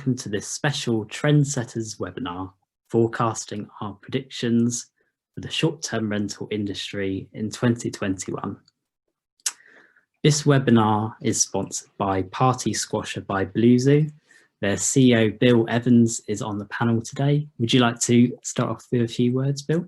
welcome to this special Trendsetters webinar, forecasting our predictions for the short-term rental industry in 2021. This webinar is sponsored by Party Squasher by BlueZoo. Their CEO, Bill Evans, is on the panel today. Would you like to start off with a few words, Bill?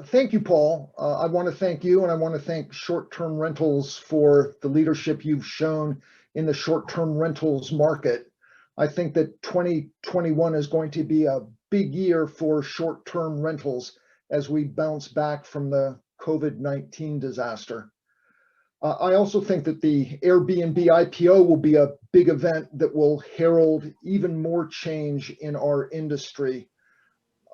Thank you, Paul. I want to thank you, and I want to thank Short-Term Rentals for the leadership you've shown in the short-term rentals market. I think that 2021 is going to be a big year for short-term rentals as we bounce back from the COVID-19 disaster. I also think that the Airbnb IPO will be a big event that will herald even more change in our industry.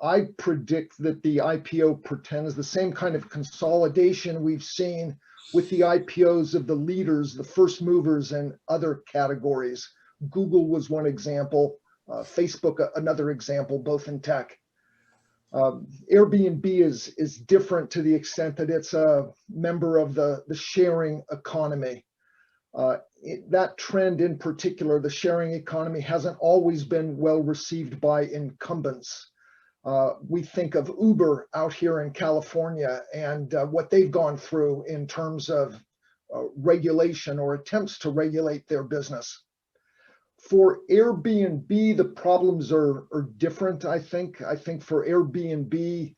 I predict that the IPO portends the same kind of consolidation we've seen with the IPOs of the leaders, the first movers, and other categories. Google was one example, Facebook another example, both in tech. Airbnb is different to the extent that it's a member of the sharing economy. That trend in particular, the sharing economy, hasn't always been well received by incumbents. We think of Uber out here in California and what they've gone through in terms of regulation or attempts to regulate their business. For Airbnb, the problems are different, I think. I think for Airbnb,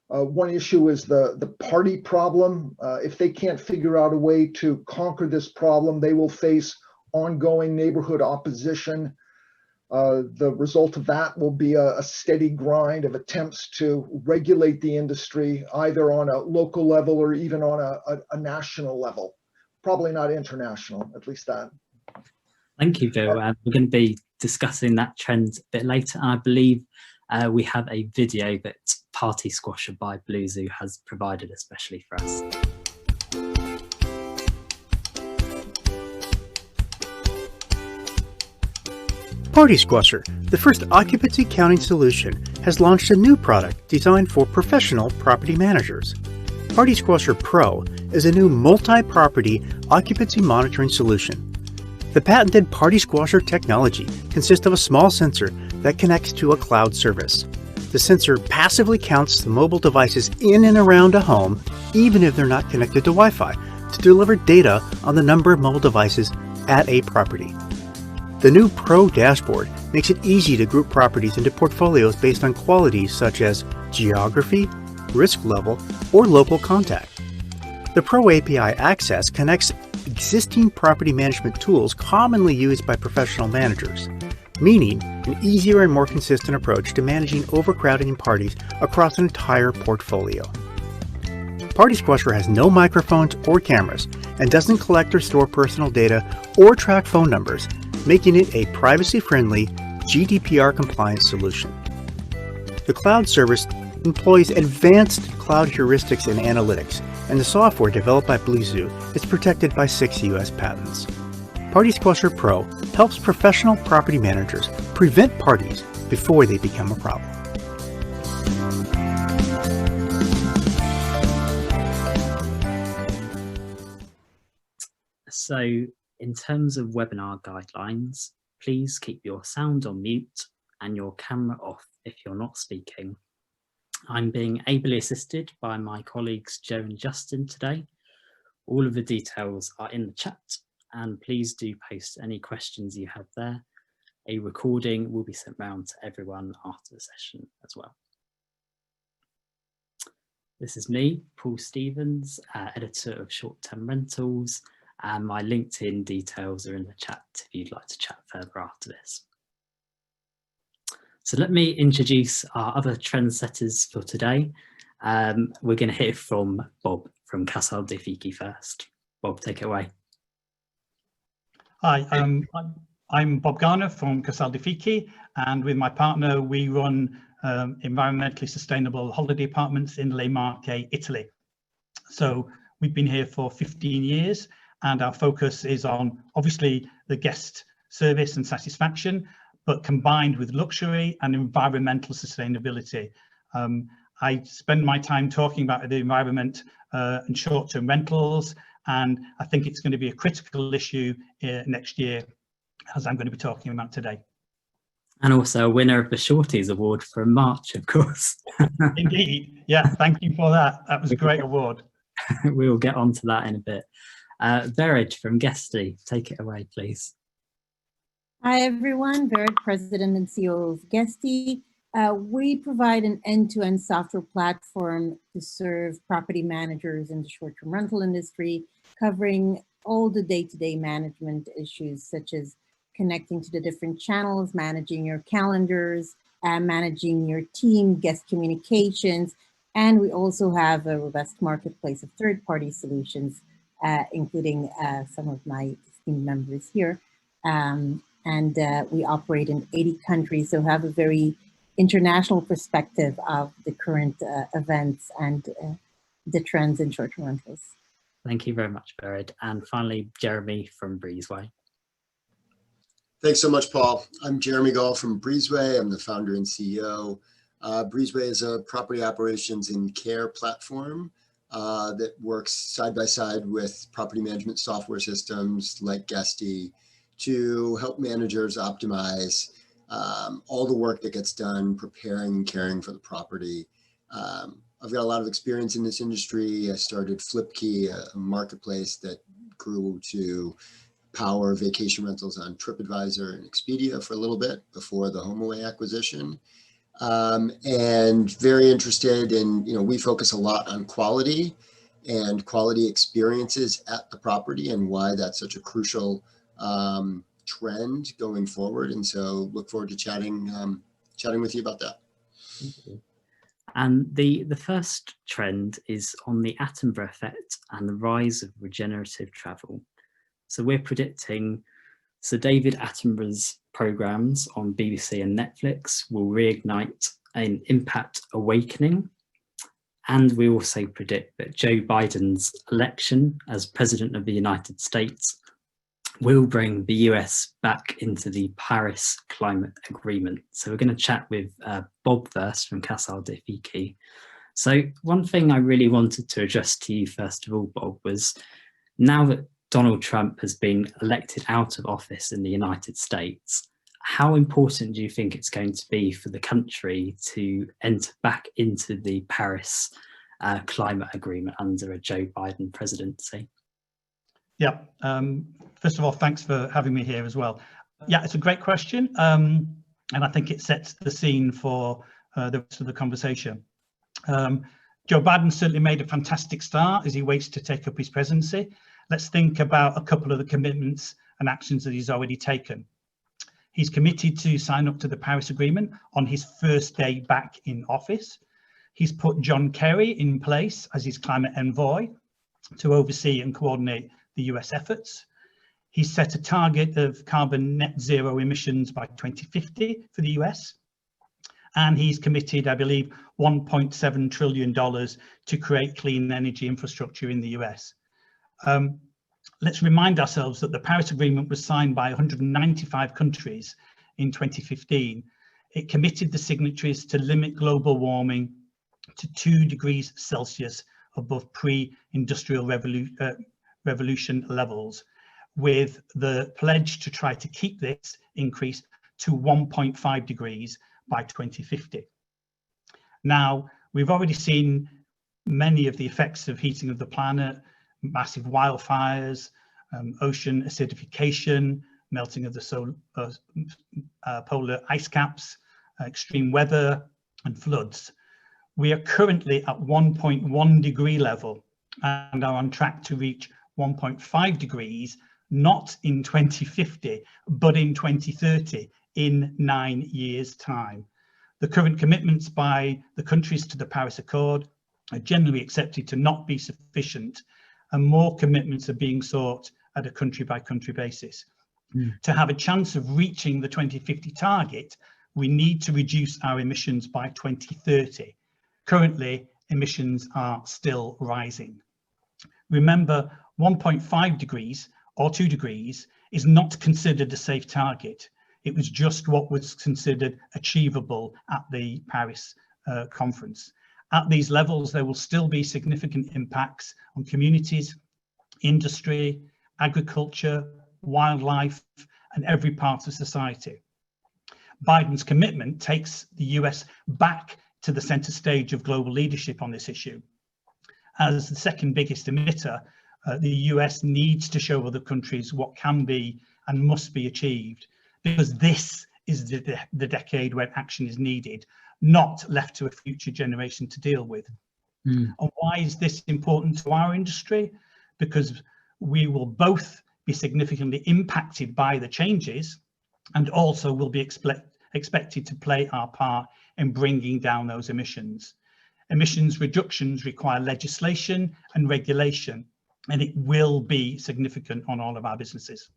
one issue is the party problem. If they can't figure out a way to conquer this problem, they will face ongoing neighborhood opposition. The result of that will be a steady grind of attempts to regulate the industry, either on a local level or even on a national level. Probably not international, at least that. Thank you, Bill. We're going to be discussing that trend a bit later. I believe we have a video that Party Squasher by BlueZoo has provided especially for us. Party Squasher, the first occupancy counting solution, has launched a new product designed for professional property managers. Party Squasher Pro is a new multi-property occupancy monitoring solution. The patented Party Squasher technology consists of a small sensor that connects to a cloud service. The sensor passively counts the mobile devices in and around a home, even if they're not connected to Wi-Fi, to deliver data on the number of mobile devices at a property. The new Pro dashboard makes it easy to group properties into portfolios based on qualities such as geography, risk level, or local contact. The Pro API access connects existing property management tools commonly used by professional managers, meaning an easier and more consistent approach to managing overcrowding in parties across an entire portfolio. Party Squasher has no microphones or cameras and doesn't collect or store personal data or track phone numbers, making it a privacy-friendly, GDPR-compliant solution. The cloud service employs advanced cloud heuristics and analytics, and the software developed by BlueZoo is protected by 6 U.S. patents. Party Squasher Pro helps professional property managers prevent parties before they become a problem. So, in terms of webinar guidelines, please keep your sound on mute and your camera off if you're not speaking. I'm being ably assisted by my colleagues Joe and Justin today. All of the details are in the chat, and please do post any questions you have there. A recording will be sent round to everyone after the session as well. This is me, Paul Stevens, editor of Short-Term Rentals, and my LinkedIn details are in the chat if you'd like to chat further after this. So let me introduce our other trendsetters for today. We're going to hear from Bob from Casal Fichi first. Bob, take it away. Hi, I'm Bob Garner from Casal Fichi, and with my partner we run environmentally sustainable holiday apartments in Le Marche, Italy. So we've been here for 15 years, and our focus is on obviously the guest service and satisfaction, but combined with luxury and environmental sustainability. I spend my time talking about the environment and short-term rentals, and I think it's going to be a critical issue next year, as I'm going to be talking about today. And also a winner of the Shorties Award from March, of course. Indeed. Yeah, thank you for that. That was a great award. We will get on to that in a bit. Vered from Guesty, take it away, please. Hi, everyone. Vered, President and CEO of Guesty. We provide an end-to-end software platform to serve property managers in the short-term rental industry, covering all the day-to-day management issues, such as connecting to the different channels, managing your calendars, managing your team, guest communications, and we also have a robust marketplace of third-party solutions, including some of my esteemed members here. And we operate in 80 countries, so have a very international perspective of the current events and the trends in short-term rentals. Thank you very much, Vered. And finally, Jeremy from Breezeway. Thanks so much, Paul. I'm Jeremy Gall from Breezeway. I'm the founder and CEO. Breezeway is a property operations and care platform that works side by side with property management software systems like Guesty to help managers optimize all the work that gets done preparing and caring for the property. I've got a lot of experience in this industry. I started Flipkey, a marketplace that grew to power vacation rentals on TripAdvisor and Expedia for a little bit before the HomeAway acquisition. And very interested in, we focus a lot on quality and quality experiences at the property and why that's such a crucial trend going forward. And so look forward to chatting with you about that. Thank you. And the first trend is on the Attenborough effect and the rise of regenerative travel. So we're predicting Sir David Attenborough's programs on BBC and Netflix will reignite an impact awakening. And we also predict that Joe Biden's election as President of the United States will bring the US back into the Paris Climate Agreement. So we're going to chat with Bob first from Casal de Fichi. So one thing I really wanted to address to you first of all, Bob, was now that Donald Trump has been elected out of office in the United States, how important do you think it's going to be for the country to enter back into the Paris Climate Agreement under a Joe Biden presidency? Yeah, first of all, thanks for having me here as well. Yeah, it's a great question. And I think it sets the scene for the rest of the conversation. Joe Biden certainly made a fantastic start as he waits to take up his presidency. Let's think about a couple of the commitments and actions that he's already taken. He's committed to sign up to the Paris Agreement on his first day back in office. He's put John Kerry in place as his climate envoy to oversee and coordinate the US efforts. He's set a target of carbon net zero emissions by 2050 for the US. And he's committed, I believe, $1.7 trillion to create clean energy infrastructure in the US. Let's remind ourselves that the Paris Agreement was signed by 195 countries in 2015. It committed the signatories to limit global warming to 2 degrees Celsius above pre-industrial revolution levels, with the pledge to try to keep this increase to 1.5 degrees by 2050. Now, we've already seen many of the effects of heating of the planet: massive wildfires, ocean acidification, melting of the polar ice caps, extreme weather and floods. We are currently at 1.1 degree level and are on track to reach 1.5 degrees, not in 2050, but in 2030, in 9 years' time. The current commitments by the countries to the Paris Accord are generally accepted to not be sufficient, and more commitments are being sought at a country-by-country basis. To have a chance of reaching the 2050 target, we need to reduce our emissions by 2030. Currently, emissions are still rising. Remember, 1.5 degrees or 2 degrees is not considered a safe target. It was just what was considered achievable at the Paris conference. At these levels, there will still be significant impacts on communities, industry, agriculture, wildlife, and every part of society. Biden's commitment takes the US back to the center stage of global leadership on this issue. As the second biggest emitter, the US needs to show other countries what can be and must be achieved, because this is the decade when action is needed, not left to a future generation to deal with. And why is this important to our industry? Because we will both be significantly impacted by the changes and also will be expected to play our part in bringing down those emissions. Emissions reductions require legislation and regulation, and it will be significant on all of our businesses.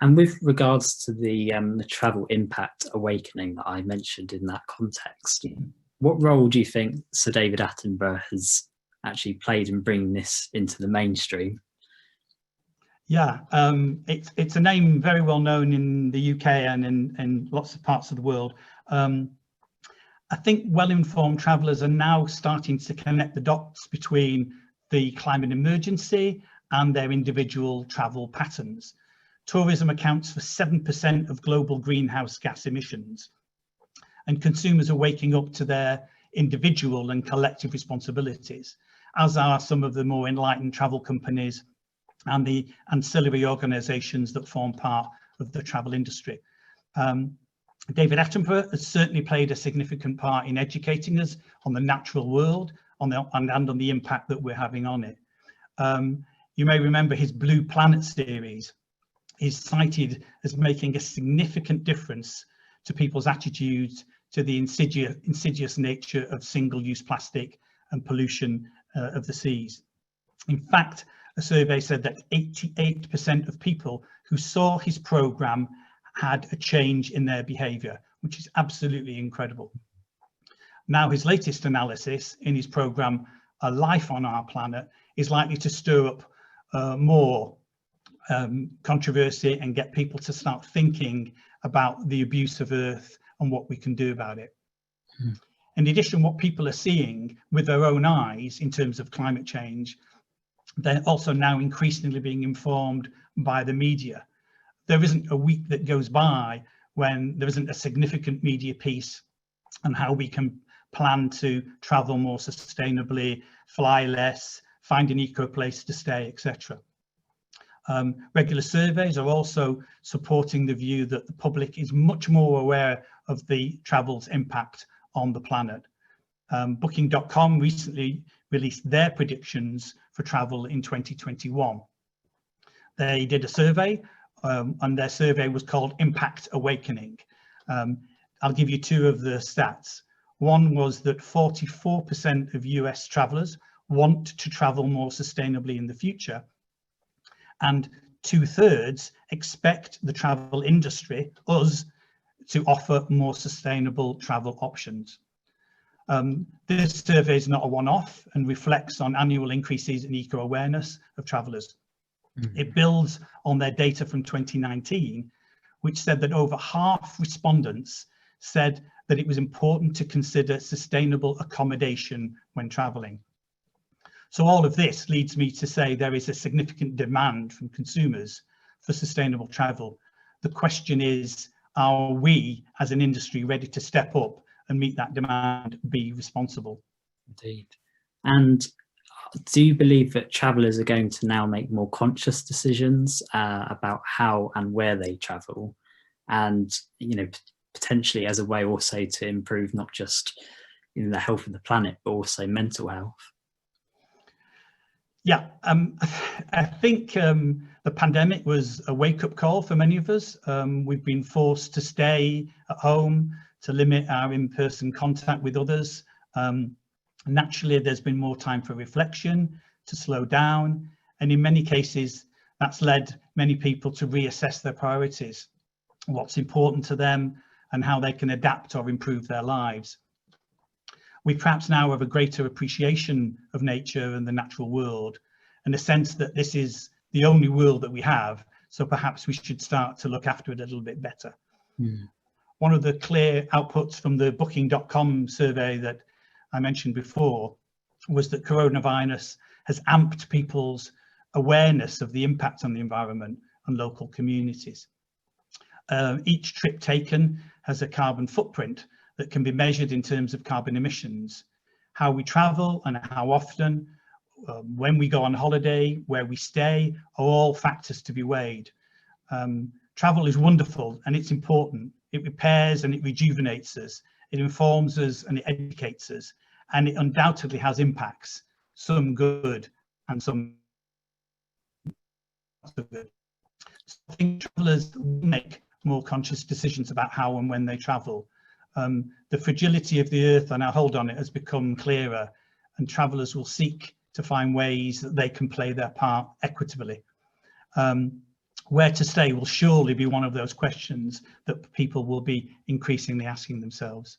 And with regards to the travel impact awakening that I mentioned in that context, what role do you think Sir David Attenborough has actually played in bringing this into the mainstream? Yeah, it's a name very well known in the UK and in lots of parts of the world. I think well-informed travellers are now starting to connect the dots between the climate emergency and their individual travel patterns. Tourism accounts for 7% of global greenhouse gas emissions, and consumers are waking up to their individual and collective responsibilities, as are some of the more enlightened travel companies and the ancillary organisations that form part of the travel industry. David Attenborough has certainly played a significant part in educating us on the natural world and on the impact that we're having on it. You may remember his Blue Planet series is cited as making a significant difference to people's attitudes to the insidious nature of single-use plastic and pollution of the seas. In fact, a survey said that 88% of people who saw his programme had a change in their behaviour, which is absolutely incredible. Now, his latest analysis in his programme, A Life on Our Planet, is likely to stir up more controversy and get people to start thinking about the abuse of Earth and what we can do about it. In addition, what people are seeing with their own eyes in terms of climate change, they're also now increasingly being informed by the media. There isn't a week that goes by when there isn't a significant media piece on how we can plan to travel more sustainably, fly less, find an eco place to stay, etc. Regular surveys are also supporting the view that the public is much more aware of the travel's impact on the planet. Booking.com recently released their predictions for travel in 2021. They did a survey, and their survey was called Impact Awakening. I'll give you two of the stats. One was that 44% of US travelers want to travel more sustainably in the future, and 2/3 expect the travel industry, us, to offer more sustainable travel options. This survey is not a one-off and reflects on annual increases in eco-awareness of travellers. It builds on their data from 2019, which said that over half respondents said that it was important to consider sustainable accommodation when travelling. So all of this leads me to say there is a significant demand from consumers for sustainable travel. The question is, are we as an industry ready to step up and meet that demand, be responsible? Indeed. And do you believe that travellers are going to now make more conscious decisions about how and where they travel, and potentially as a way also to improve not just the health of the planet but also mental health? Yeah, I think the pandemic was a wake-up call for many of us. We've been forced to stay at home, to limit our in-person contact with others. Naturally, there's been more time for reflection, to slow down, and in many cases, that's led many people to reassess their priorities, what's important to them, and how they can adapt or improve their lives. We perhaps now have a greater appreciation of nature and the natural world, and a sense that this is the only world that we have, so perhaps we should start to look after it a little bit better. One of the clear outputs from the Booking.com survey that I mentioned before was that coronavirus has amped people's awareness of the impact on the environment and local communities. Each trip taken has a carbon footprint that can be measured in terms of carbon emissions. How we travel and how often, when we go on holiday, where we stay, are all factors to be weighed. Travel is wonderful and it's important. It repairs and it rejuvenates us. It informs us and it educates us. And it undoubtedly has impacts, some good and some not so good. So I think travellers make more conscious decisions about how and when they travel. The fragility of the earth and our hold on it has become clearer, and travellers will seek to find ways that they can play their part equitably. Where to stay will surely be one of those questions that people will be increasingly asking themselves.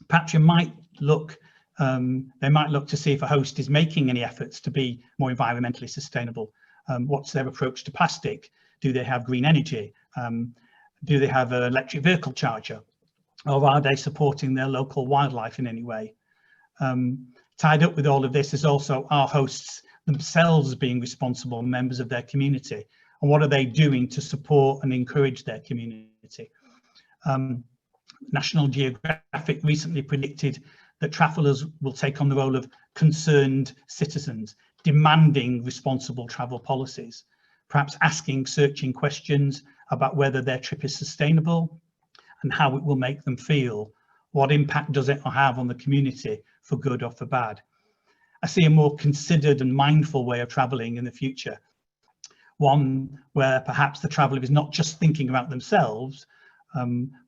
Perhaps you might look, they might look to see if a host is making any efforts to be more environmentally sustainable. What's their approach to plastic? Do they have green energy? Do they have an electric vehicle charger? Or are they supporting their local wildlife in any way? Tied up with all of this is also our hosts themselves being responsible members of their community, and what are they doing to support and encourage their community? National Geographic recently predicted that travellers will take on the role of concerned citizens, demanding responsible travel policies, perhaps asking searching questions about whether their trip is sustainable and how it will make them feel. What impact does it have on the community, for good or for bad? I see a more considered and mindful way of travelling in the future, one where perhaps the traveller is not just thinking about themselves,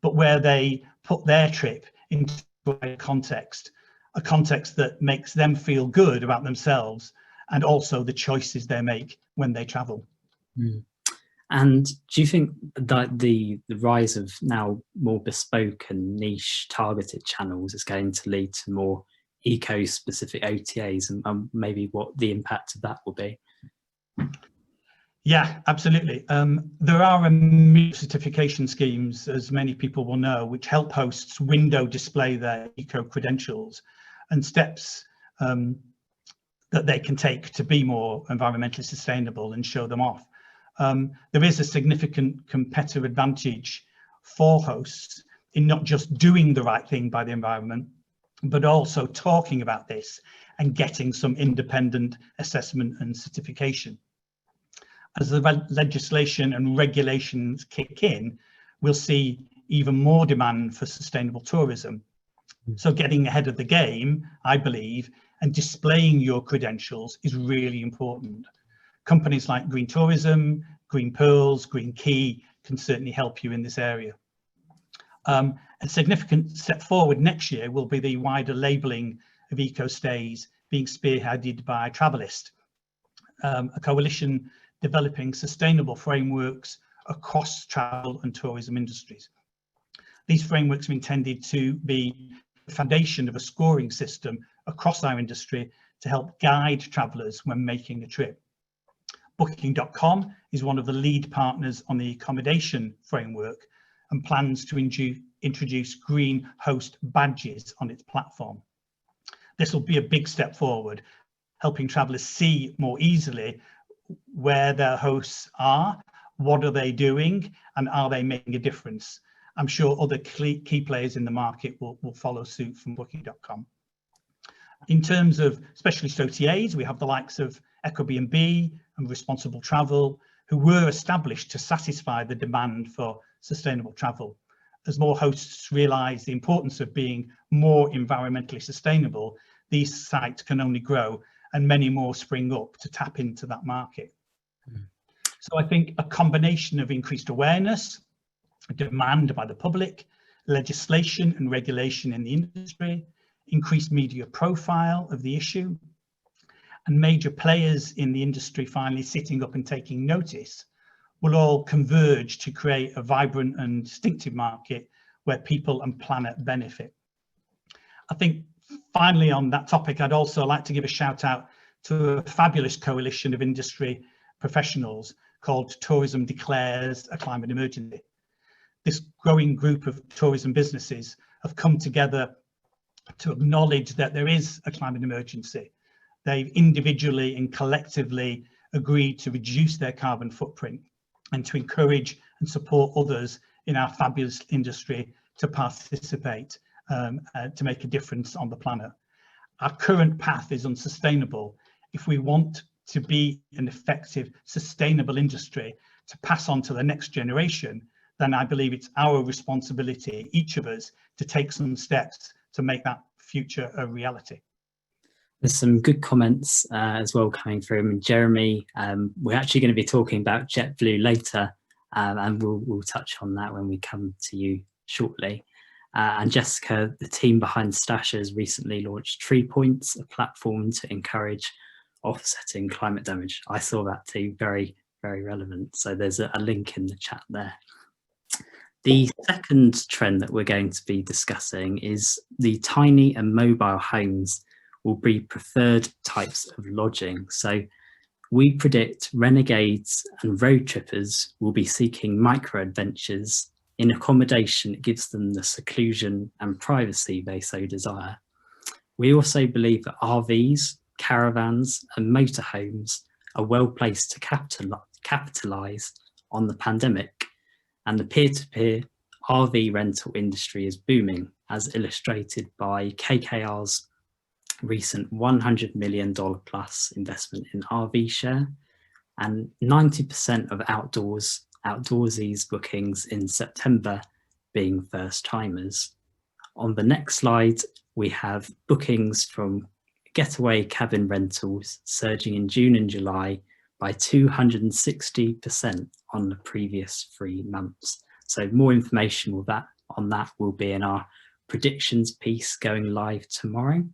but where they put their trip into a context that makes them feel good about themselves and also the choices they make when they travel. And do you think that the rise of now more bespoke and niche targeted channels is going to lead to more eco-specific OTAs, and maybe what the impact of that will be? Yeah, absolutely. There are certification schemes, as many people will know, which help hosts window display their eco credentials and steps that they can take to be more environmentally sustainable and show them off. There is a significant competitive advantage for hosts in not just doing the right thing by the environment, but also talking about this and getting some independent assessment and certification. As the legislation and regulations kick in, we'll see even more demand for sustainable tourism. So getting ahead of the game, I believe, and displaying your credentials is really important. Companies like Green Tourism, Green Pearls, Green Key can certainly help you in this area. A significant step forward next year will be the wider labelling of eco stays being spearheaded by Panelist, a coalition developing sustainable frameworks across travel and tourism industries. These frameworks are intended to be the foundation of a scoring system across our industry to help guide travellers when making a trip. Booking.com is one of the lead partners on the accommodation framework and plans to introduce green host badges on its platform. This will be a big step forward, helping travellers see more easily where their hosts are, what are they doing, and are they making a difference. I'm sure other key players in the market will follow suit from Booking.com. In terms of specialist OTAs, we have the likes of Airbnb and Responsible Travel, who were established to satisfy the demand for sustainable travel. As more hosts realise the importance of being more environmentally sustainable, these sites can only grow and many more spring up to tap into that market. So I think a combination of increased awareness, demand by the public, legislation and regulation in the industry, increased media profile of the issue, and major players in the industry finally sitting up and taking notice will all converge to create a vibrant and distinctive market where people and planet benefit. I think finally on that topic, I'd also like to give a shout out to a fabulous coalition of industry professionals called Tourism Declares a Climate Emergency. This growing group of tourism businesses have come together to acknowledge that there is a climate emergency. They've individually and collectively agreed to reduce their carbon footprint and to encourage and support others in our fabulous industry to participate, to make a difference on the planet. Our current path is unsustainable. If we want to be an effective, sustainable industry to pass on to the next generation, then I believe it's our responsibility, each of us, to take some steps to make that future a reality. There's some good comments as well coming through. And Jeremy, we're actually going to be talking about JetBlue later, and we'll touch on that when we come to you shortly. And Jessica, the team behind Stashers, recently launched Tree Points, a platform to encourage offsetting climate damage. I saw that too, very, very relevant. So there's a link in the chat there. The second trend that we're going to be discussing is the tiny and mobile homes will be preferred types of lodging. So we predict renegades and road trippers will be seeking micro adventures in accommodation that gives them the seclusion and privacy they so desire. We also believe that RVs, caravans and motorhomes are well placed to capitalise on the pandemic, and the peer-to-peer RV rental industry is booming, as illustrated by KKR's recent $100 million plus investment in RV share, and 90% of outdoorsies bookings in September being first timers. On the next slide, we have bookings from getaway cabin rentals surging in June and July by 260% on the previous 3 months. So more information on that will be in our predictions piece going live tomorrow.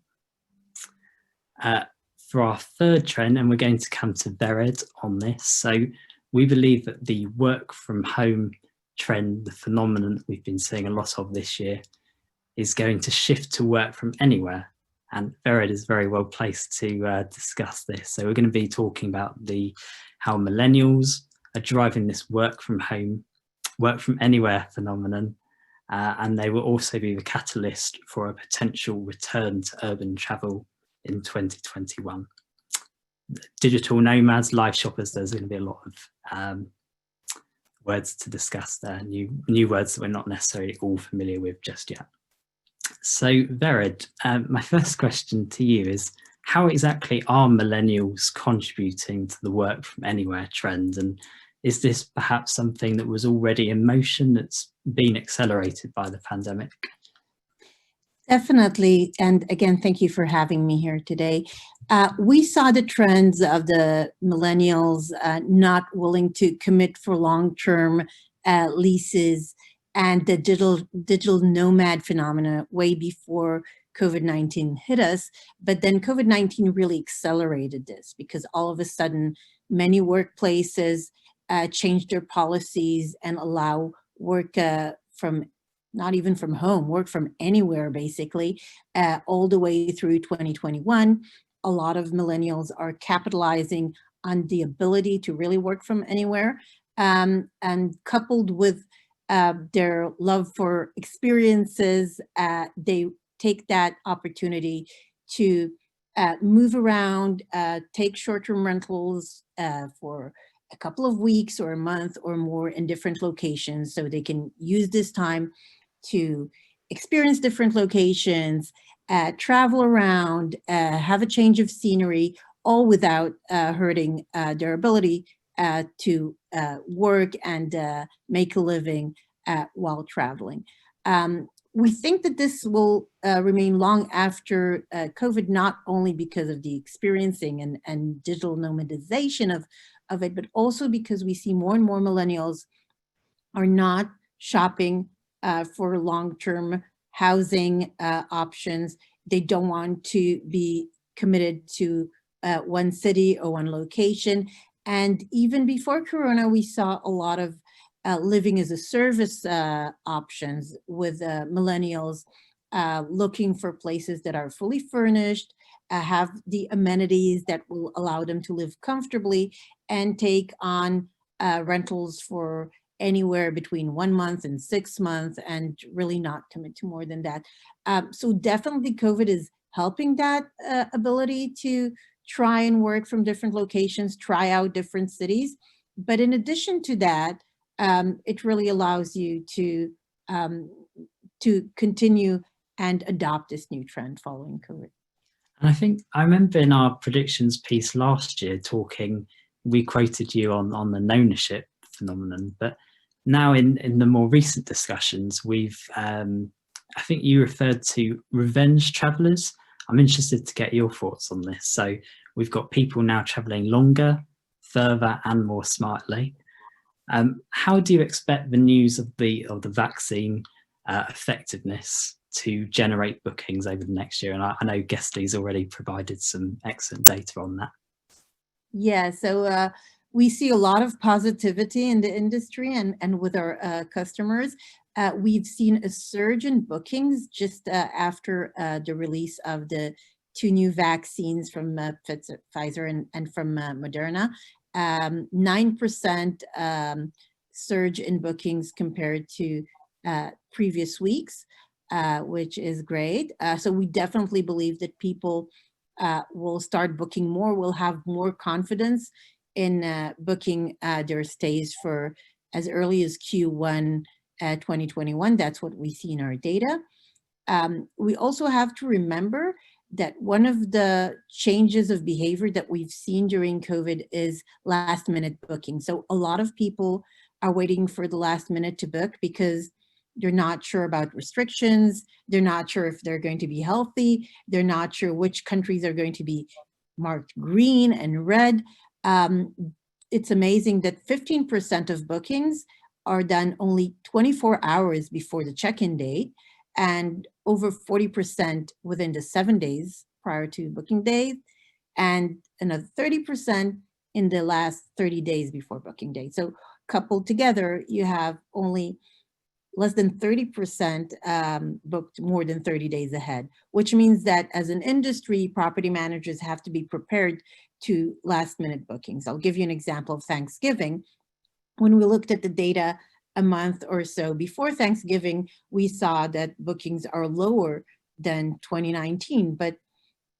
For our third trend, and we're going to come to Vered on this. So we believe that the work from home trend, the phenomenon that we've been seeing a lot of this year, is going to shift to work from anywhere. And Vered is very well placed to discuss this. So we're going to be talking about how millennials are driving this work from home, work from anywhere phenomenon. And they will also be the catalyst for a potential return to urban travel in 2021. Digital nomads, live shoppers, there's going to be a lot of words to discuss there, new words that we're not necessarily all familiar with just yet. So Vered, my first question to you is, how exactly are millennials contributing to the work from anywhere trend? And is this perhaps something that was already in motion that's been accelerated by the pandemic? Definitely. And again, thank you for having me here today. We saw the trends of the millennials not willing to commit for long-term leases and the digital nomad phenomena way before COVID-19 hit us. But then COVID-19 really accelerated this, because all of a sudden, many workplaces changed their policies and allow work from not even from home, work from anywhere, basically, all the way through 2021. A lot of millennials are capitalizing on the ability to really work from anywhere, and coupled with their love for experiences, they take that opportunity to move around, take short-term rentals for a couple of weeks or a month or more in different locations, so they can use this time to experience different locations, travel around, have a change of scenery, all without hurting their ability to work and make a living while traveling. We think that this will remain long after COVID, not only because of the experiencing and digital nomadization of it, but also because we see more and more millennials are not shopping for long-term housing options. They don't want to be committed to one city or one location. And even before Corona, we saw a lot of living as a service options with millennials looking for places that are fully furnished, have the amenities that will allow them to live comfortably, and take on rentals for anywhere between 1 month and 6 months, and really not commit to more than that. So definitely COVID is helping that ability to try and work from different locations, try out different cities. But in addition to that, it really allows you to continue and adopt this new trend following COVID. And I think I remember in our predictions piece last year we quoted you on the knownership phenomenon, but now in the more recent discussions, I think you referred to revenge travelers. I'm interested to get your thoughts on this. So we've got people now traveling longer, further, and more smartly. How do you expect the news of the vaccine effectiveness to generate bookings over the next year? And I know Guesty's already provided some excellent data on that. Yeah, so we see a lot of positivity in the industry and with our customers. We've seen a surge in bookings just after the release of the 2 new vaccines from Pfizer and from Moderna. 9% surge in bookings compared to previous weeks, which is great. So we definitely believe that people will start booking more, will have more confidence in booking their stays for as early as Q1 2021. That's what we see in our data. We also have to remember that one of the changes of behavior that we've seen during COVID is last minute booking. So a lot of people are waiting for the last minute to book because they're not sure about restrictions. They're not sure if they're going to be healthy. They're not sure which countries are going to be marked green and red. It's amazing that 15% of bookings are done only 24 hours before the check-in date, and over 40% within the 7 days prior to booking date, and another 30% in the last 30 days before booking date. So coupled together, you have only less than 30% booked more than 30 days ahead, which means that as an industry, property managers have to be prepared to last minute bookings. I'll give you an example of Thanksgiving. When we looked at the data a month or so before Thanksgiving, we saw that bookings are lower than 2019. But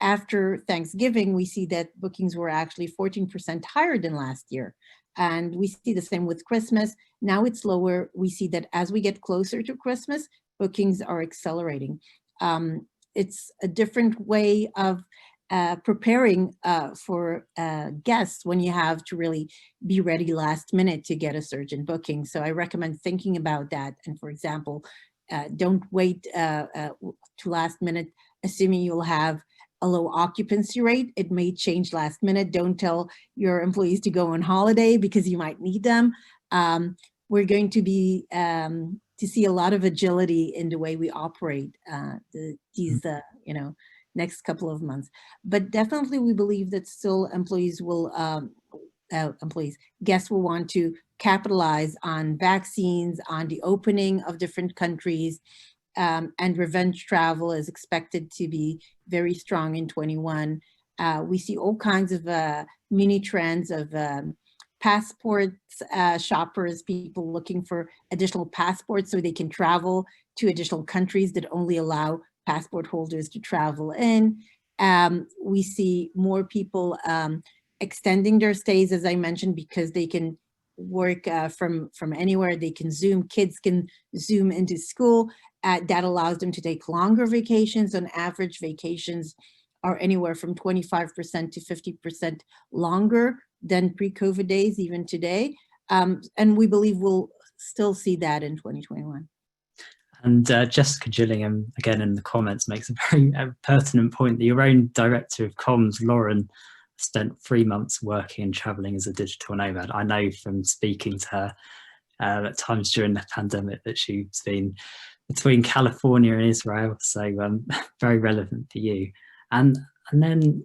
after Thanksgiving, we see that bookings were actually 14% higher than last year. And we see the same with Christmas. Now it's lower. We see that as we get closer to Christmas, bookings are accelerating. It's a different way of preparing for guests when you have to really be ready last minute to get a surge in booking. So I recommend thinking about that. And for example, don't wait to last minute, assuming you'll have a low occupancy rate. It may change last minute. Don't tell your employees to go on holiday because you might need them. We're going to be to see a lot of agility in the way we operate these next couple of months. But definitely we believe that still guests will want to capitalize on vaccines, on the opening of different countries, and revenge travel is expected to be very strong in 21. We see all kinds of mini trends of passports, shoppers, people looking for additional passports so they can travel to additional countries that only allow passport holders to travel in. We see more people extending their stays, as I mentioned, because they can work from anywhere. They can Zoom, kids can Zoom into school. That allows them to take longer vacations. On average, vacations are anywhere from 25% to 50% longer than pre-COVID days, even today. And we believe we'll still see that in 2021. And Jessica Gillingham, again in the comments, makes a very pertinent point that your own director of comms, Lauren, spent 3 months working and traveling as a digital nomad. I know from speaking to her at times during the pandemic that she's been between California and Israel, so very relevant for you. And then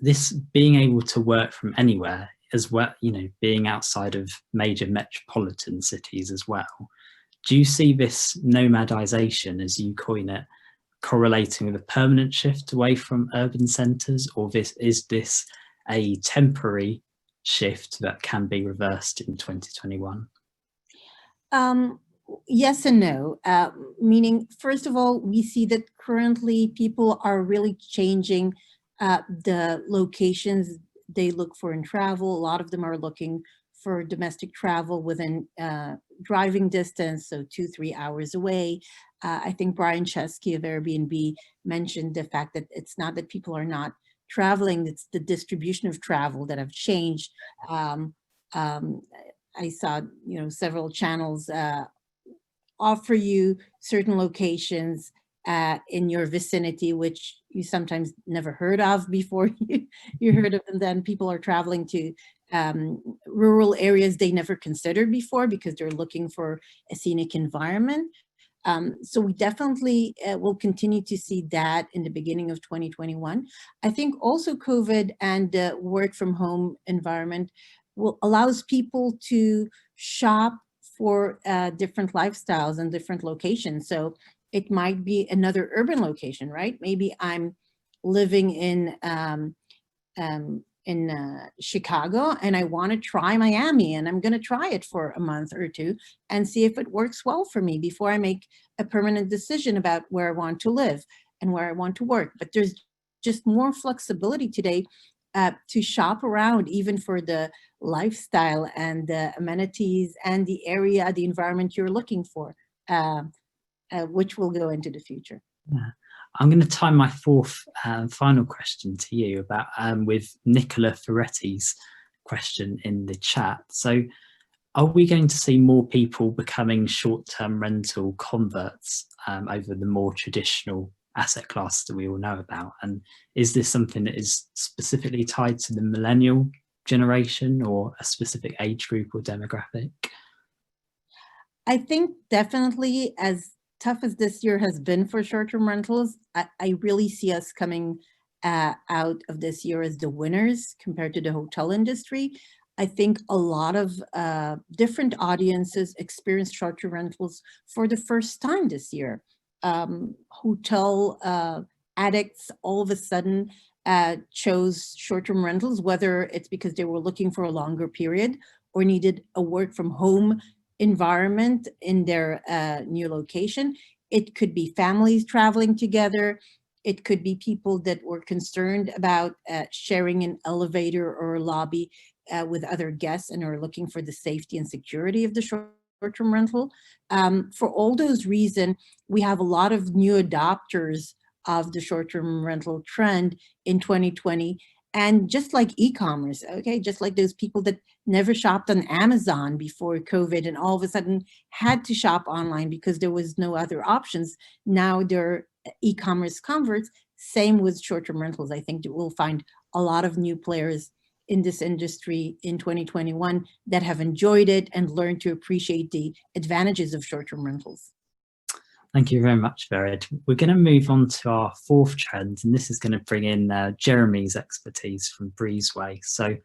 this being able to work from anywhere as well, being outside of major metropolitan cities as well. Do you see this nomadization, as you coin it, correlating with a permanent shift away from urban centres, or is this a temporary shift that can be reversed in 2021? Yes and no. Meaning, first of all, we see that currently people are really changing the locations they look for in travel. A lot of them are looking for domestic travel within driving distance, so 2-3 hours away. I think Brian Chesky of Airbnb mentioned the fact that it's not that people are not traveling, it's the distribution of travel that have changed. I saw, several channels offer you certain locations in your vicinity, which you sometimes never heard of before you heard of them. Then people are traveling to rural areas they never considered before because they're looking for a scenic environment. So we definitely will continue to see that in the beginning of 2021. I think also COVID and the work from home environment allows people to shop for different lifestyles and different locations. So it might be another urban location, right? Maybe I'm living in Chicago and I want to try Miami, and I'm going to try it for a month or two and see if it works well for me before I make a permanent decision about where I want to live and where I want to work. But there's just more flexibility today to shop around, even for the lifestyle and the amenities and the area, the environment you're looking for, which will go into the future. Yeah. I'm going to tie my fourth and final question to you about with Nicola Ferretti's question in the chat. So are we going to see more people becoming short-term rental converts over the more traditional asset class that we all know about? And is this something that is specifically tied to the millennial generation or a specific age group or demographic? I think definitely, as tough as this year has been for short-term rentals, I really see us coming out of this year as the winners compared to the hotel industry. I think a lot of different audiences experienced short-term rentals for the first time this year. Hotel addicts all of a sudden chose short-term rentals, whether it's because they were looking for a longer period or needed a work from home environment in their new location. It could be families traveling together. It could be people that were concerned about sharing an elevator or a lobby with other guests and are looking for the safety and security of the short-term rental. For all those reasons, we have a lot of new adopters of the short-term rental trend in 2020. And just like e-commerce, okay, just like those people that never shopped on Amazon before COVID and all of a sudden had to shop online because there was no other options. Now they're e-commerce converts. Same with short-term rentals. I think that we'll find a lot of new players in this industry in 2021 that have enjoyed it and learned to appreciate the advantages of short-term rentals. Thank you very much, Vered. We're going to move on to our fourth trend, and this is going to bring in Jeremy's expertise from Breezeway. So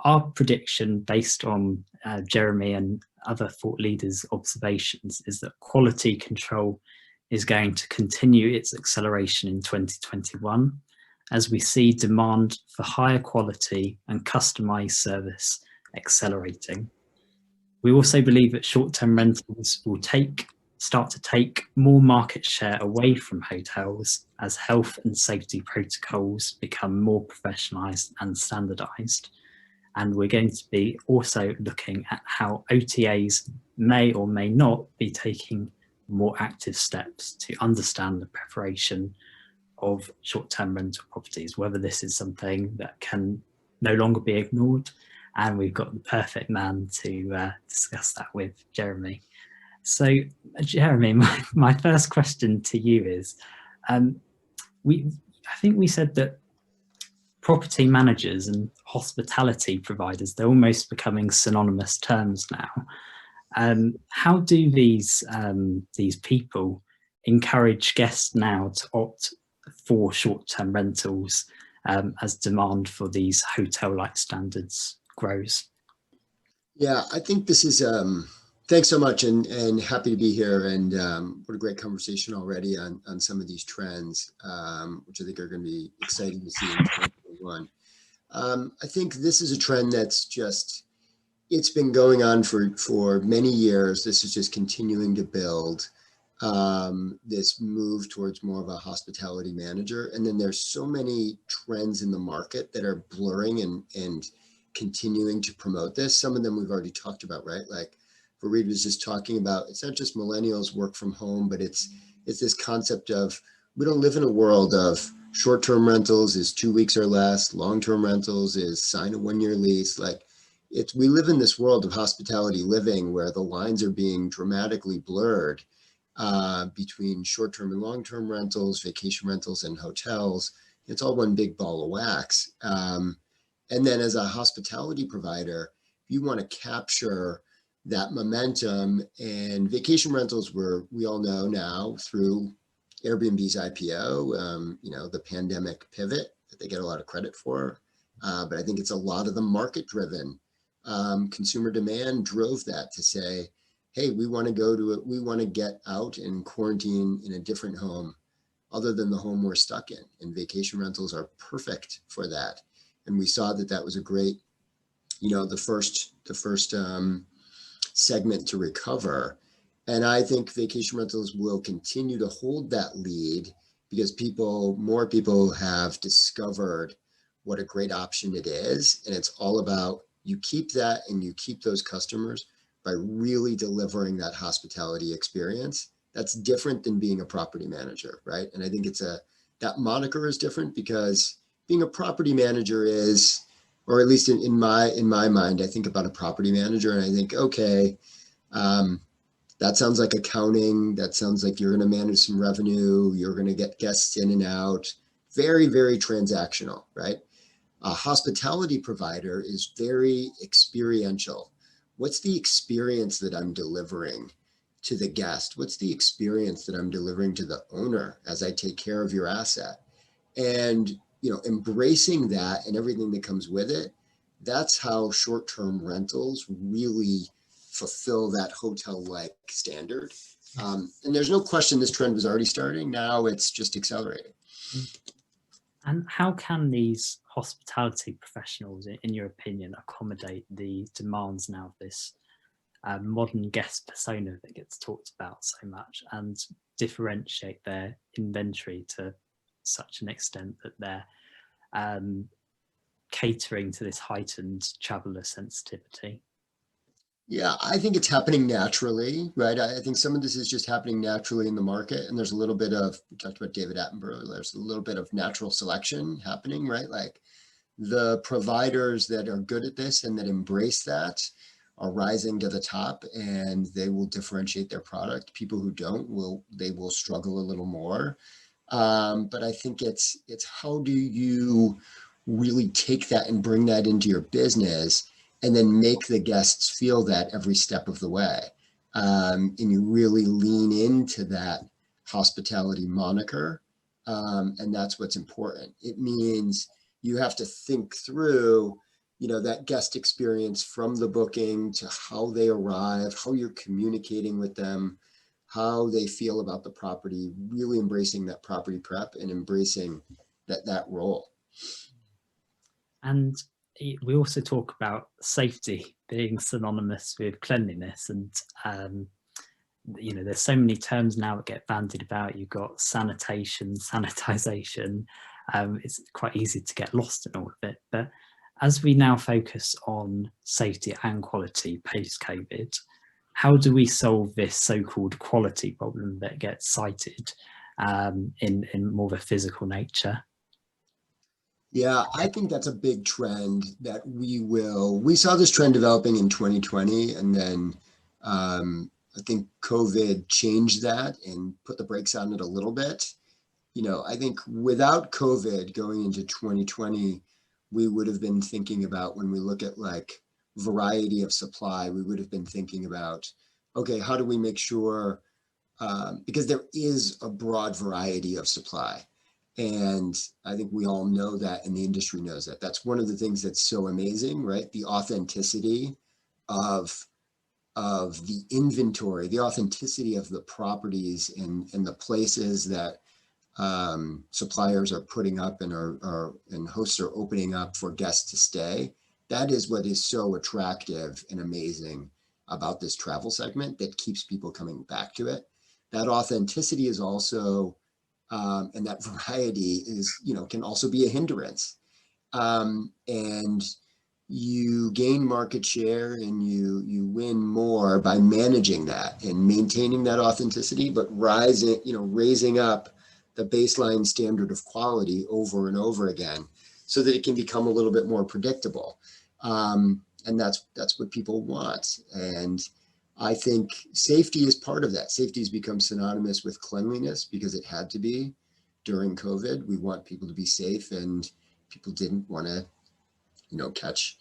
our prediction based on Jeremy and other thought leaders' observations is that quality control is going to continue its acceleration in 2021 as we see demand for higher quality and customized service accelerating. We also believe that short-term rentals will start to take more market share away from hotels as health and safety protocols become more professionalized and standardized. And we're going to be also looking at how OTAs may or may not be taking more active steps to understand the preparation of short-term rental properties, whether this is something that can no longer be ignored. And we've got the perfect man to discuss that with, Jeremy. So, Jeremy, my first question to you is, I think we said that property managers and hospitality providers, they're almost becoming synonymous terms now. How do these people encourage guests now to opt for short-term rentals as demand for these hotel-like standards grows? Yeah, I think this is, thanks so much and happy to be here, and what a great conversation already on some of these trends, which I think are going to be exciting to see in 2021. I think this is a trend that's just, it's been going on for many years. This is just continuing to build this move towards more of a hospitality manager. And then there's so many trends in the market that are blurring and continuing to promote this. Some of them we've already talked about, right? Like Raviv was just talking about, it's not just millennials work from home, but it's this concept of, we don't live in a world of short-term rentals is 2 weeks or less, long-term rentals is sign a 1-year lease. Like we live in this world of hospitality living where the lines are being dramatically blurred between short-term and long-term rentals, vacation rentals, and hotels. It's all one big ball of wax. And then as a hospitality provider, if you want to capture that momentum, and vacation rentals we all know now through Airbnb's IPO, the pandemic pivot that they get a lot of credit for. But I think it's a lot of the market driven consumer demand drove that to say, hey, we want to get out and quarantine in a different home other than the home we're stuck in. And vacation rentals are perfect for that. And we saw that was a great, the first segment to recover. And I think vacation rentals will continue to hold that lead because more people have discovered what a great option it is. And it's all about, you keep that and you keep those customers by really delivering that hospitality experience. That's different than being a property manager, right? And I think that moniker is different because being a property manager is, or at least in my mind, I think about a property manager and I think, okay, that sounds like accounting. That sounds like you're going to manage some revenue. You're going to get guests in and out. Very, very transactional, right? A hospitality provider is very experiential. What's the experience that I'm delivering to the guest? What's the experience that I'm delivering to the owner as I take care of your asset? And, embracing that and everything that comes with it, that's how short-term rentals really fulfill that hotel-like standard. And there's no question this trend was already starting. Now it's just accelerating. And how can these hospitality professionals, in your opinion, accommodate the demands now of this modern guest persona that gets talked about so much and differentiate their inventory to such an extent that they're catering to this heightened traveler sensitivity? Yeah, I think it's happening naturally, right? I think some of this is just happening naturally in the market. And there's a little bit of, we talked about David Attenborough, there's a little bit of natural selection happening, right? Like the providers that are good at this and that embrace that are rising to the top and they will differentiate their product. People who don't will struggle a little more. But I think it's how do you really take that and bring that into your business and then make the guests feel that every step of the way. And you really lean into that hospitality moniker. And that's what's important. It means you have to think through, that guest experience from the booking to how they arrive, how you're communicating with them, how they feel about the property, really embracing that property prep and embracing that role. And we also talk about safety being synonymous with cleanliness, and there's so many terms now that get bandied about. You've got sanitation, sanitization. It's quite easy to get lost in all of it. But as we now focus on safety and quality post-COVID, how do we solve this so-called quality problem that gets cited in more of a physical nature? Yeah, I think that's a big trend that we saw this trend developing in 2020, and then I think COVID changed that and put the brakes on it a little bit. I think without COVID going into 2020, we would have been thinking about, when we look at like variety of supply, we would have been thinking about, okay, how do we make sure, because there is a broad variety of supply. And I think we all know that, and the industry knows that. That's one of the things that's so amazing, right? The authenticity of the inventory, the authenticity of the properties and the places that suppliers are putting up and hosts are opening up for guests to stay. That is what is so attractive and amazing about this travel segment that keeps people coming back to it. That authenticity is also, and that variety is, can also be a hindrance. And, you gain market share and you win more by managing that and maintaining that authenticity, but raising up the baseline standard of quality over and over again so that it can become a little bit more predictable. And that's what people want. And I think safety is part of that. Safety has become synonymous with cleanliness because it had to be during COVID. We want people to be safe, and people didn't want to, catch,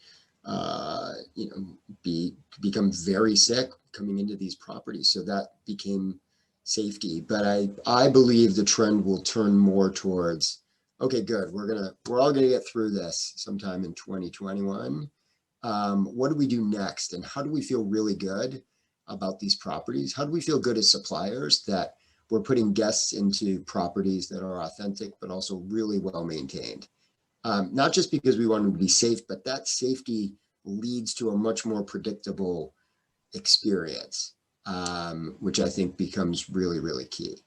become very sick coming into these properties. So that became safety. But I believe the trend will turn more towards, okay, good. We're all gonna get through this sometime in 2021. What do we do next? And how do we feel really good about these properties? How do we feel good as suppliers that we're putting guests into properties that are authentic, but also really well maintained? Not just because we want them to be safe, but that safety leads to a much more predictable experience, which I think becomes really, really key.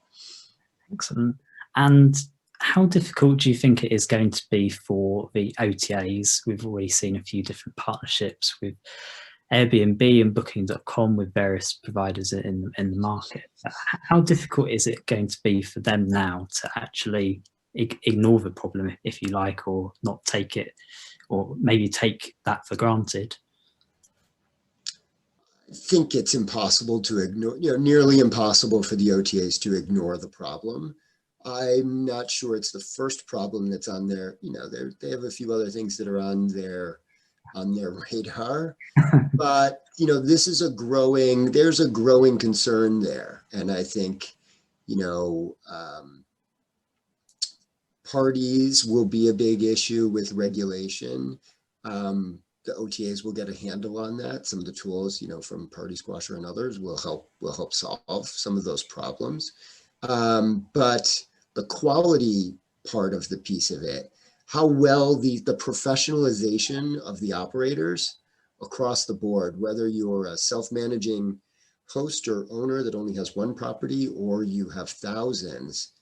Excellent. And how difficult do you think it is going to be for the OTAs? We've already seen a few different partnerships with Airbnb and Booking.com with various providers in the market. How difficult is it going to be for them now to actually ignore the problem, if you like, or not take it, or maybe take that for granted? I think it's impossible to ignore, nearly impossible for the OTAs to ignore the problem. I'm not sure it's the first problem that's on their, they have a few other things that are on their radar, but this is there's a growing concern there. And I think, parties will be a big issue with regulation. The OTAs will get a handle on that. Some of the tools, from Party Squasher and others will help solve some of those problems. But the quality part of the piece of it, how well the professionalization of the operators across the board, whether you're a self-managing host or owner that only has one property or you have thousands,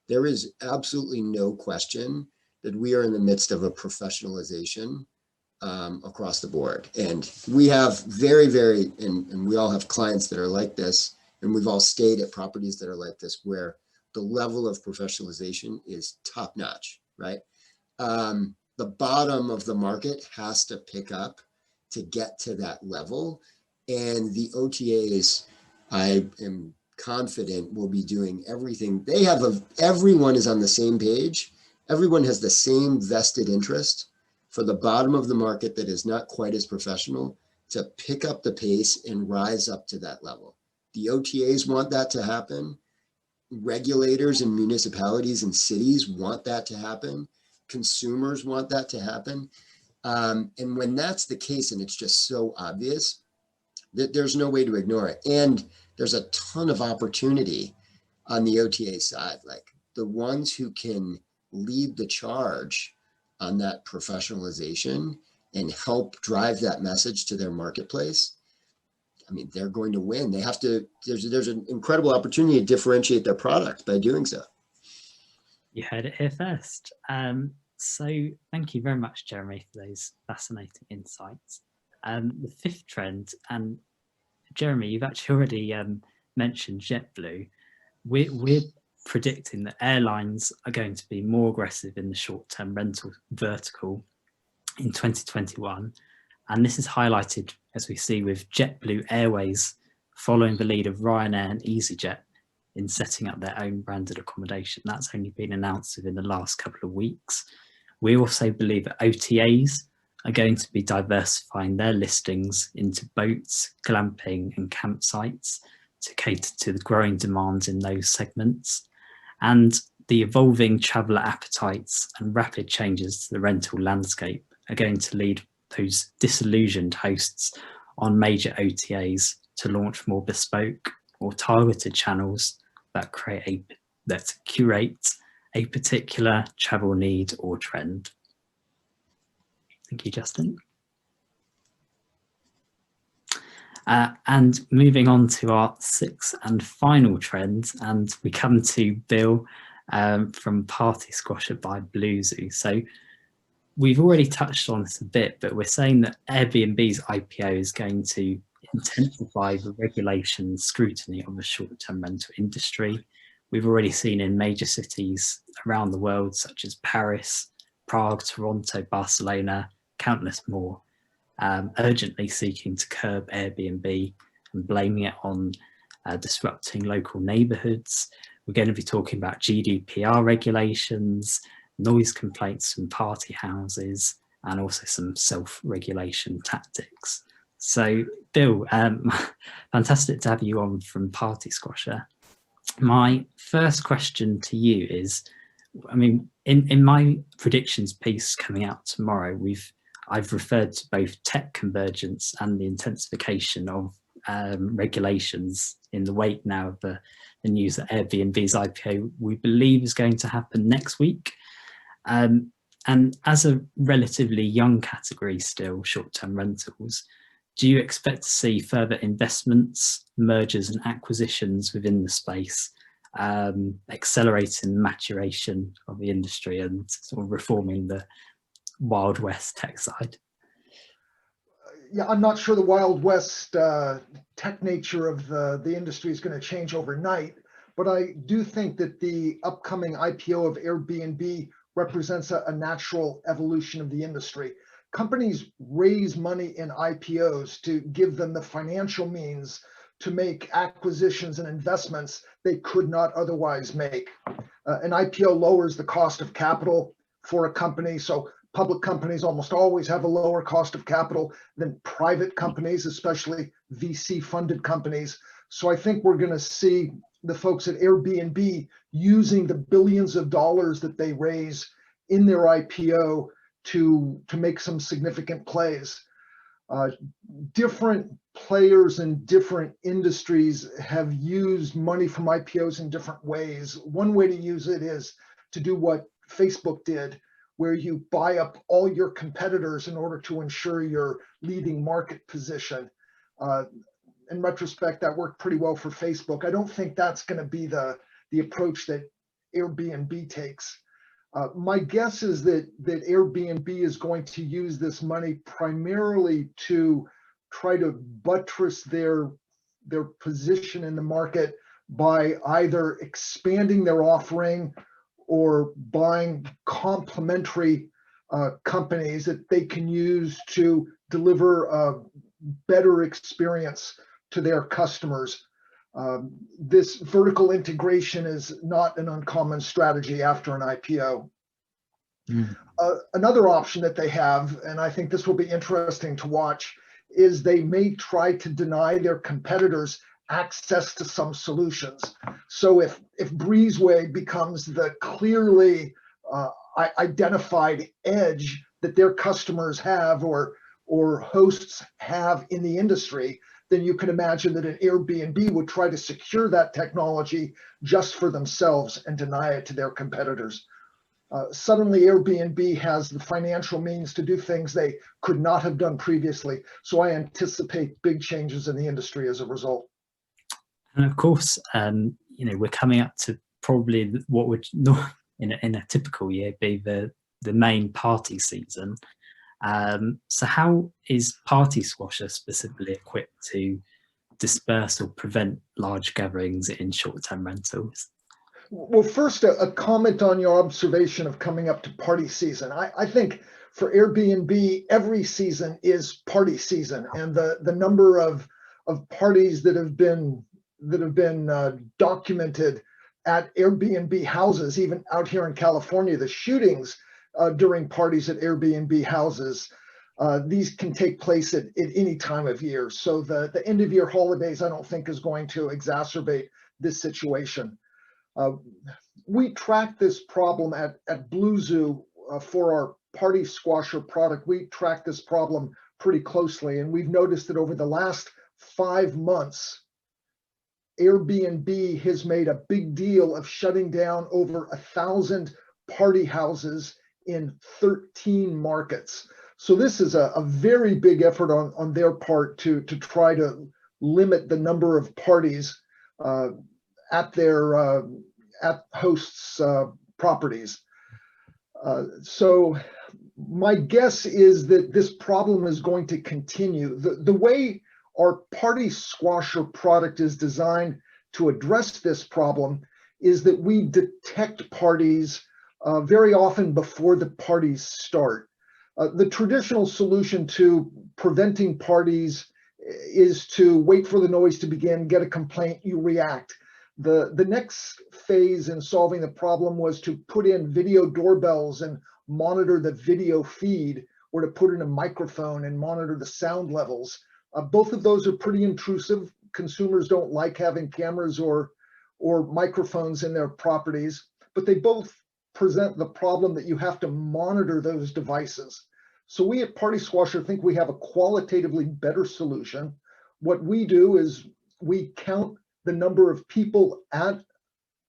there is absolutely no question that we are in the midst of a professionalization across the board. And we have and we all have clients that are like this, and we've all stayed at properties that are like this, where the level of professionalization is top notch, right? The bottom of the market has to pick up to get to that level. And the OTAs, I am confident, will be doing everything. Everyone is on the same page. Everyone has the same vested interest for the bottom of the market that is not quite as professional to pick up the pace and rise up to that level. The OTAs want that to happen. Regulators and municipalities and cities want that to happen. Consumers want that to happen. And when that's the case, and it's just so obvious, that there's no way to ignore it. And there's a ton of opportunity on the OTA side, like the ones who can lead the charge on that professionalization and help drive that message to their marketplace. I mean, they're going to win. They have to, there's an incredible opportunity to differentiate their product by doing so. You heard it here first. So thank you very much, Jeremy, for those fascinating insights. The fifth trend, and Jeremy, you've actually already mentioned JetBlue. We're predicting that airlines are going to be more aggressive in the short-term rental vertical in 2021. And this is highlighted, as we see, with JetBlue Airways following the lead of Ryanair and EasyJet in setting up their own branded accommodation. That's only been announced within the last couple of weeks. We also believe that OTAs are going to be diversifying their listings into boats, glamping and campsites to cater to the growing demands in those segments. And the evolving traveller appetites and rapid changes to the rental landscape are going to lead those disillusioned hosts on major OTAs to launch more bespoke or targeted channels that curate a particular travel need or trend. Thank you, Justin. And moving on to our sixth and final trend, and we come to Bill from Party Squasher by BlueZoo. So we've already touched on this a bit, but we're saying that Airbnb's IPO is going to intensify the regulation scrutiny of the short-term rental industry. We've already seen in major cities around the world, such as Paris, Prague, Toronto, Barcelona, countless more, urgently seeking to curb Airbnb and blaming it on disrupting local neighborhoods. We're going to be talking about GDPR regulations, noise complaints from party houses, and also some self-regulation tactics. So, Bill, fantastic to have you on from Party Squasher. My first question to you is, I mean, in my predictions piece coming out tomorrow, I've referred to both tech convergence and the intensification of regulations in the wake now of the news that Airbnb's IPO, we believe, is going to happen next week. And as a relatively young category still, short-term rentals, do you expect to see further investments, mergers and acquisitions within the space, accelerating the maturation of the industry and sort of reforming the Wild West tech side? Yeah, I'm not sure the Wild West tech nature of the industry is going to change overnight, but I do think that the upcoming IPO of Airbnb represents a natural evolution of the industry. Companies raise money in IPOs to give them the financial means to make acquisitions and investments they could not otherwise make. An IPO lowers the cost of capital for a company, so public companies almost always have a lower cost of capital than private companies, especially VC-funded companies. So I think we're going to see the folks at Airbnb using the billions of dollars that they raise in their IPO to make some significant plays. Different players in different industries have used money from IPOs in different ways. One way to use it is to do what Facebook did, where you buy up all your competitors in order to ensure your leading market position. In retrospect, that worked pretty well for Facebook. I don't think that's going to be the approach that Airbnb takes. My guess is that Airbnb is going to use this money primarily to try to buttress their position in the market by either expanding their offering or buying complementary companies that they can use to deliver a better experience to their customers. This vertical integration is not an uncommon strategy after an IPO. Another option that they have, and I think this will be interesting to watch, is they may try to deny their competitors access to some solutions. So if Breezeway becomes the clearly identified edge that their customers have or hosts have in the industry, then you can imagine that an Airbnb would try to secure that technology just for themselves and deny it to their competitors. Suddenly Airbnb has the financial means to do things they could not have done previously. So I anticipate big changes in the industry as a result. And of course, we're coming up to probably what would not in a typical year be the main party season. So how is Party Squasher specifically equipped to disperse or prevent large gatherings in short-term rentals? Well, first, a comment on your observation of coming up to party season. I think for Airbnb, every season is party season, and the number of parties that have been documented at Airbnb houses, even out here in California, the shootings during parties at Airbnb houses, these can take place at any time of year. So the end of year holidays, I don't think is going to exacerbate this situation. We track this problem at BlueZoo for our Party Squasher product. We track this problem pretty closely, and we've noticed that over the last 5 months, Airbnb has made a big deal of shutting down over 1,000 party houses in 13 markets. So this is a very big effort on their part to try to limit the number of parties at their at hosts' properties. So My guess is that this problem is going to continue. The way our party squasher product is designed to address this problem is that we detect parties very often before the parties start. The traditional solution to preventing parties is to wait for the noise to begin, get a complaint, you react. The next phase in solving the problem was to put in video doorbells and monitor the video feed, or to put in a microphone and monitor the sound levels. Both of those are pretty intrusive. Consumers don't like having cameras or microphones in their properties, but they both present the problem that you have to monitor those devices. So we at Party Squasher think we have a qualitatively better solution. What we do is we count the number of people at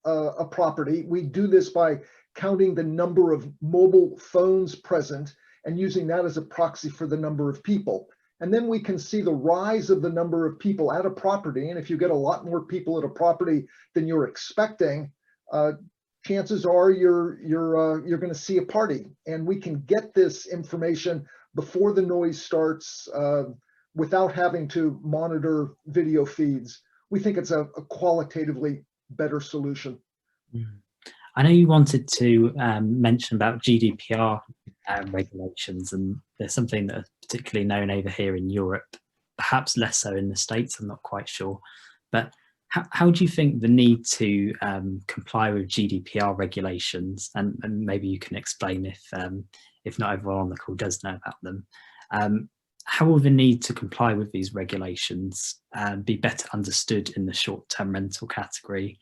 a property. We do this by counting the number of mobile phones present and using that as a proxy for the number of people. And then we can see the rise of the number of people at a property. And if you get a lot more people at a property than you're expecting, chances are you're going to see a party. And we can get this information before the noise starts without having to monitor video feeds. We think it's a qualitatively better solution. I know you wanted to mention about GDPR regulations, and there's something that is particularly known over here in Europe, perhaps less so in the States, I'm not quite sure. But how do you think the need to comply with GDPR regulations, and maybe you can explain if not everyone on the call does know about them, how will the need to comply with these regulations be better understood in the short-term rental category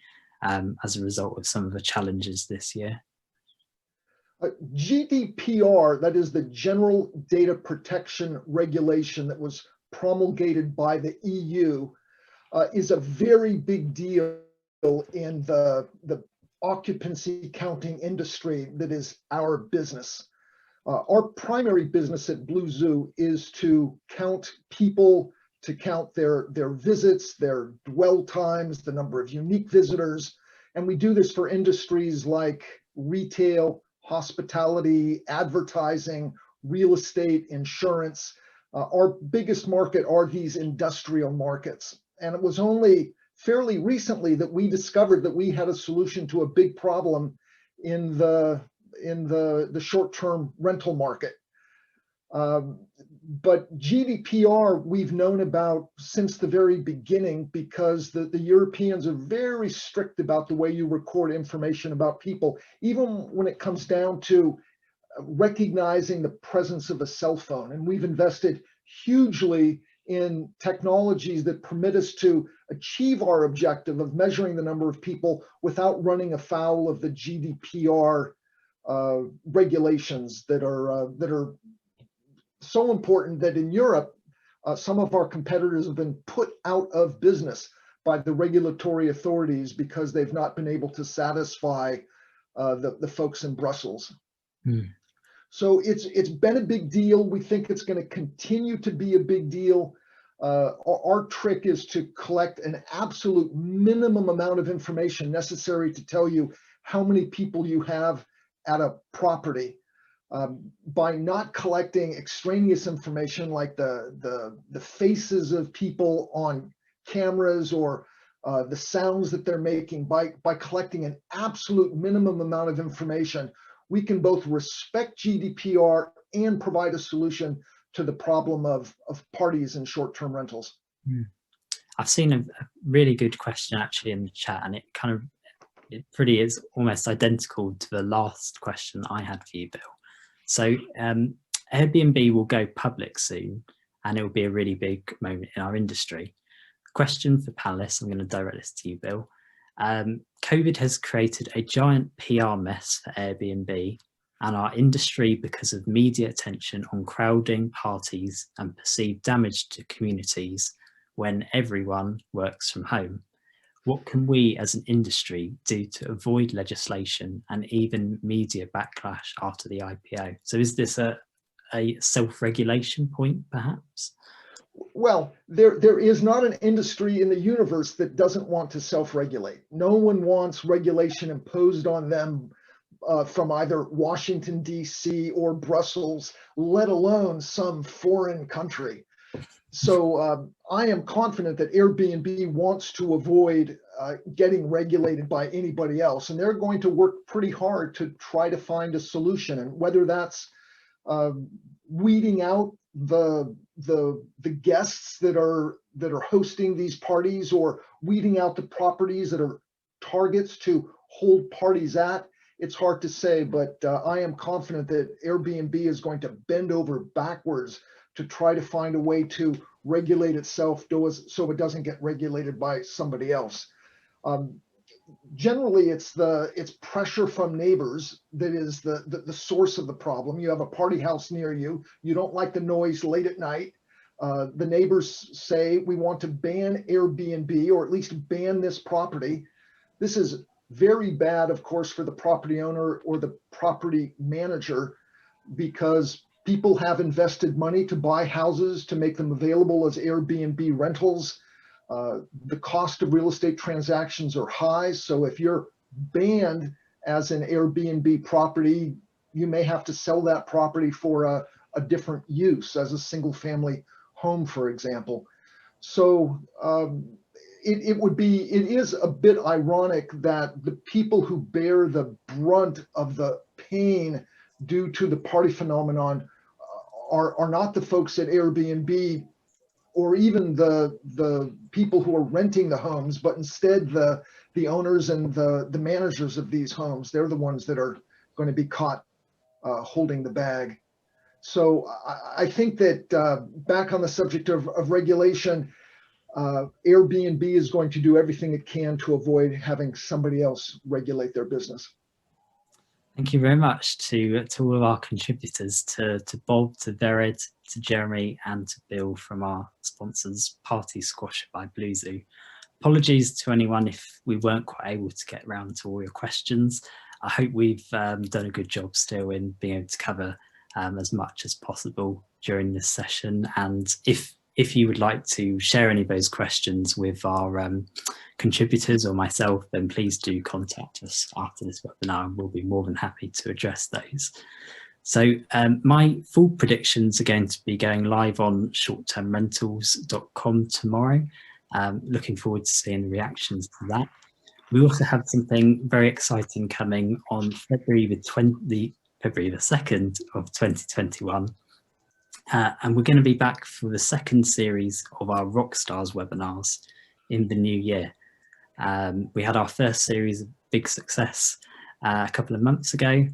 as a result of some of the challenges this year? GDPR, that is the General Data Protection Regulation that was promulgated by the EU, is a very big deal in the occupancy counting industry that is our business. Our primary business at BlueZoo is to count people, to count their visits, their dwell times, the number of unique visitors. And we do this for industries like retail, hospitality, advertising, real estate, insurance. Our biggest market are these industrial markets. And it was only fairly recently that we discovered that we had a solution to a big problem in the short-term rental market. But GDPR we've known about since the very beginning, because the Europeans are very strict about the way you record information about people, even when it comes down to recognizing the presence of a cell phone. And we've invested hugely in technologies that permit us to achieve our objective of measuring the number of people without running afoul of the GDPR regulations that are so important that in Europe, some of our competitors have been put out of business by the regulatory authorities because they've not been able to satisfy the folks in Brussels. So it's been a big deal. We think it's going to continue to be a big deal. Our trick is to collect an absolute minimum amount of information necessary to tell you how many people you have at a property. By not collecting extraneous information like the faces of people on cameras or the sounds that they're making, by collecting an absolute minimum amount of information, we can both respect GDPR and provide a solution to the problem of parties and short-term rentals. I've seen a really good question actually in the chat, and it pretty is almost identical to the last question I had for you, Bill. So Airbnb will go public soon, and it will be a really big moment in our industry. Question for panelists, I'm going to direct this to you, Bill. COVID has created a giant PR mess for Airbnb and our industry because of media attention on crowding parties and perceived damage to communities when everyone works from home. What can we as an industry do to avoid legislation and even media backlash after the IPO? So is this a self-regulation point, perhaps? Well, there is not an industry in the universe that doesn't want to self-regulate. No one wants regulation imposed on them from either Washington, D.C. or Brussels, let alone some foreign country. So I am confident that Airbnb wants to avoid getting regulated by anybody else, and they're going to work pretty hard to try to find a solution. And whether that's weeding out the guests that are hosting these parties, or weeding out the properties that are targets to hold parties at, it's hard to say, but I am confident that Airbnb is going to bend over backwards to try to find a way to regulate itself so it doesn't get regulated by somebody else. Generally, it's pressure from neighbors that is the source of the problem. You have a party house near you. You don't like the noise late at night. The neighbors say, we want to ban Airbnb, or at least ban this property. This is very bad, of course, for the property owner or the property manager, because people have invested money to buy houses to make them available as Airbnb rentals. The cost of real estate transactions are high. So if you're banned as an Airbnb property, you may have to sell that property for a different use, as a single family home, for example. So it is a bit ironic that the people who bear the brunt of the pain due to the party phenomenon are not the folks at Airbnb, or even the people who are renting the homes, but instead the owners and the managers of these homes. They're the ones that are going to be caught holding the bag. So I think that back on the subject of regulation, Airbnb is going to do everything it can to avoid having somebody else regulate their business. Thank you very much to all of our contributors, to Bob, to Vered, to Jeremy, and to Bill from our sponsors, Party Squash by BlueZoo. Apologies to anyone if we weren't quite able to get around to all your questions. I hope we've done a good job still in being able to cover as much as possible during this session. And if you would like to share any of those questions with our contributors or myself, then please do contact us after this webinar, and we'll be more than happy to address those. So my full predictions are going to be going live on shorttermrentals.com tomorrow. Looking forward to seeing the reactions to that. We also have something very exciting coming on February the 2nd of 2021. And we're going to be back for the second series of our Rockstars webinars in the new year. We had our first series of big success a couple of months ago,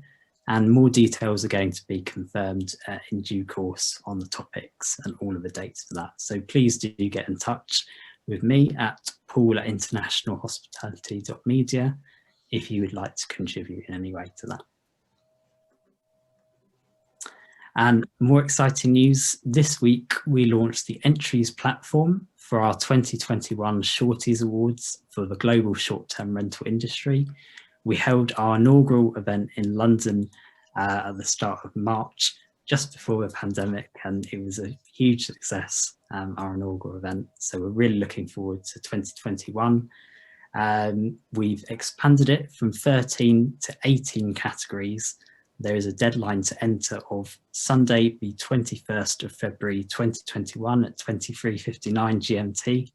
and more details are going to be confirmed in due course on the topics and all of the dates for that. So please do get in touch with me at paul@internationalhospitality.media if you would like to contribute in any way to that. And more exciting news, this week we launched the entries platform for our 2021 Shorties Awards for the global short-term rental industry. We held our inaugural event in London at the start of March, just before the pandemic, and it was a huge success, our inaugural event. So we're really looking forward to 2021. We've expanded it from 13 to 18 categories. There is a deadline to enter of Sunday, the 21st of February 2021 at 23:59 GMT,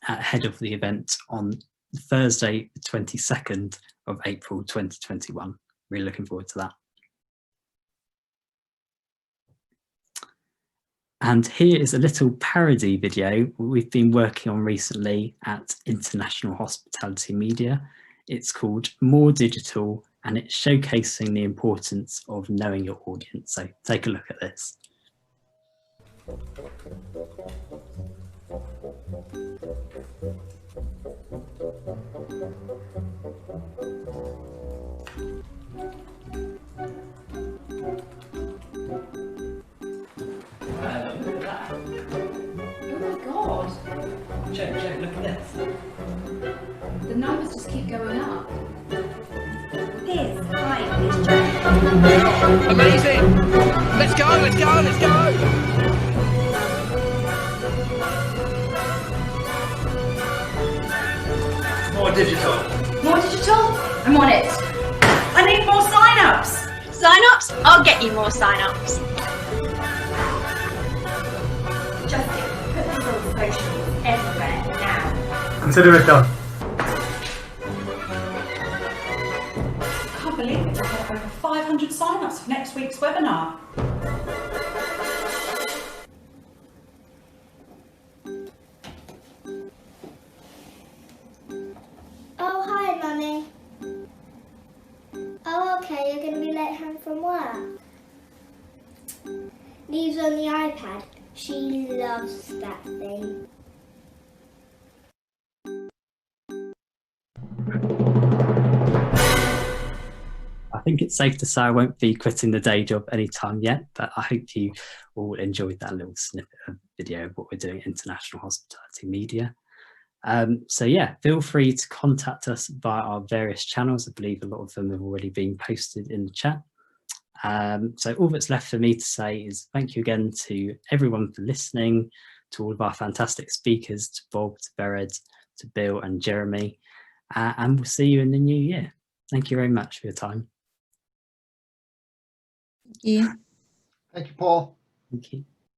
ahead of the event on Thursday, the 22nd of April 2021. Really looking forward to that. And here is a little parody video we've been working on recently at International Hospitality Media. It's called More Digital, and it's showcasing the importance of knowing your audience. So take a look at this. Look at that. Oh my God. Joe, look at this. The numbers just keep going up. Amazing! Let's go! More digital. More digital? I'm on it. I need more I'll get you more sign-ups. Justin, put this on socials everywhere now. Consider it done. I can't believe it. I've had over 500 sign-ups for next week's webinar. Oh, hi, Mummy. Oh, okay, you're going to be late home from work. Leaves on the iPad. She loves that thing. I think it's safe to say I won't be quitting the day job anytime yet, but I hope you all enjoyed that little snippet of video of what we're doing at International Hospitality Media. So yeah, feel free to contact us via our various channels. I believe a lot of them have already been posted in the chat. So all that's left for me to say is thank you again to everyone for listening, to all of our fantastic speakers, to Bob, to Vered, to Bill and Jeremy, and we'll see you in the new year. Thank you very much for your time. Thank you. Thank you, Paul. Thank you.